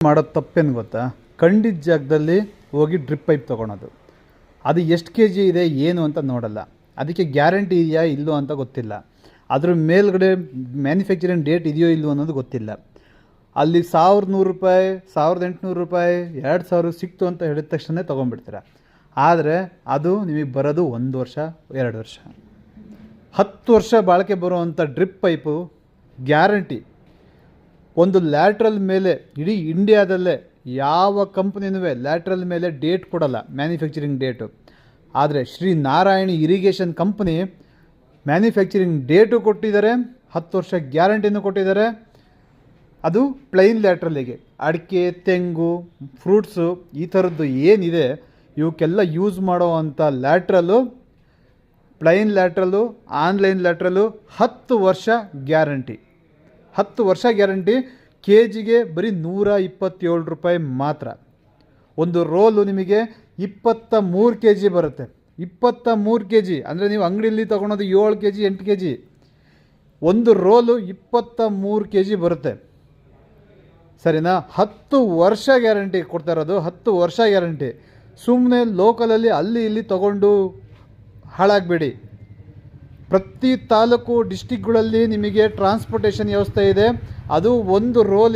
ಮಾಡೋದು ತಪ್ಪೇನು ಗೊತ್ತಾ? ಕಂಡಿದ್ದ ಜಾಗದಲ್ಲಿ ಹೋಗಿ ಡ್ರಿಪ್ ಪೈಪ್ ತೊಗೊಳೋದು. ಅದು ಎಷ್ಟು ಕೆ ಜಿ ಇದೆ ಏನು ಅಂತ ನೋಡಲ್ಲ, ಅದಕ್ಕೆ ಗ್ಯಾರಂಟಿ ಇದೆಯಾ ಇಲ್ಲೋ ಅಂತ ಗೊತ್ತಿಲ್ಲ, ಅದ್ರ ಮೇಲ್ಗಡೆ ಮ್ಯಾನುಫ್ಯಾಕ್ಚರಿಂಗ್ ಡೇಟ್ ಇದೆಯೋ ಇಲ್ಲೋ ಅನ್ನೋದು ಗೊತ್ತಿಲ್ಲ. ಅಲ್ಲಿ 1100 ರೂಪಾಯಿ, 1800 ರೂಪಾಯಿ, 2000 ಸಿಕ್ತು ಅಂತ ಹೇಳಿದ ತಕ್ಷಣ ತೊಗೊಂಡ್ಬಿಡ್ತೀರ. ಆದರೆ ಅದು ನಿಮಗೆ ಬರೋದು 1 ವರ್ಷ 2 ವರ್ಷ 10 ವರ್ಷ ಬಾಳಿಕೆ ಬರುವಂಥ ಡ್ರಿಪ್ ಪೈಪು ಗ್ಯಾರಂಟಿ. ಒಂದು ಲ್ಯಾಟ್ರಲ್ ಮೇಲೆ ಇಡೀ ಇಂಡಿಯಾದಲ್ಲೇ ಯಾವ ಕಂಪ್ನಿನೂ ಲ್ಯಾಟ್ರಲ್ ಮೇಲೆ ಡೇಟ್ ಕೊಡಲ್ಲ, ಮ್ಯಾನುಫ್ಯಾಕ್ಚರಿಂಗ್ ಡೇಟು. ಆದರೆ Shri Narayani irrigation company manufacturing date ಕೊಟ್ಟಿದ್ದಾರೆ, 10 ವರ್ಷ ಗ್ಯಾರಂಟಿನೂ ಕೊಟ್ಟಿದ್ದಾರೆ. ಅದು ಪ್ಲೈನ್ ಲ್ಯಾಟ್ರಲ್ಲಿಗೆ ಅಡಿಕೆ, ತೆಂಗು, ಫ್ರೂಟ್ಸು ಈ ಥರದ್ದು ಏನಿದೆ ಇವಕ್ಕೆಲ್ಲ ಯೂಸ್ ಮಾಡೋ ಅಂಥ ಲ್ಯಾಟ್ರಲ್ಲು, ಪ್ಲೈನ್ ಲ್ಯಾಟ್ರಲ್ಲು, ಆನ್ಲೈನ್ ಲ್ಯಾಟ್ರಲ್ಲು 10 ವರ್ಷ ಗ್ಯಾರಂಟಿ. 10 ವರ್ಷ ಗ್ಯಾರಂಟಿ. ಕೆ ಜಿಗೆ ಬರೀ 127 ರೂಪಾಯಿ ಮಾತ್ರ. ಒಂದು ರೋಲು ನಿಮಗೆ 23 ಕೆ ಜಿ ಬರುತ್ತೆ. 23 ಕೆ ಜಿ ಅಂದರೆ ನೀವು ಅಂಗಡಿಯಲ್ಲಿ ತೊಗೊಳೋದು 7 ಕೆ ಜಿ 8 ಕೆ ಜಿ. ಒಂದು ರೋಲು 23 ಕೆ ಜಿ ಬರುತ್ತೆ, ಸರಿನಾ? 10 ವರ್ಷ ಗ್ಯಾರಂಟಿ ಕೊಡ್ತಾ ಇರೋದು, 10 ವರ್ಷ ಗ್ಯಾರಂಟಿ. ಸುಮ್ಮನೆ ಲೋಕಲಲ್ಲಿ ಅಲ್ಲಿ ಇಲ್ಲಿ ತೊಗೊಂಡು ಹಾಳಾಗಬೇಡಿ. ಪ್ರತಿ ತಾಲೂಕು ಡಿಸ್ಟಿಕ್ಗಳಲ್ಲಿ ನಿಮಗೆ ಟ್ರಾನ್ಸ್ಪೋರ್ಟೇಷನ್ ವ್ಯವಸ್ಥೆ ಇದೆ. ಅದು ಒಂದು ರೋಲ್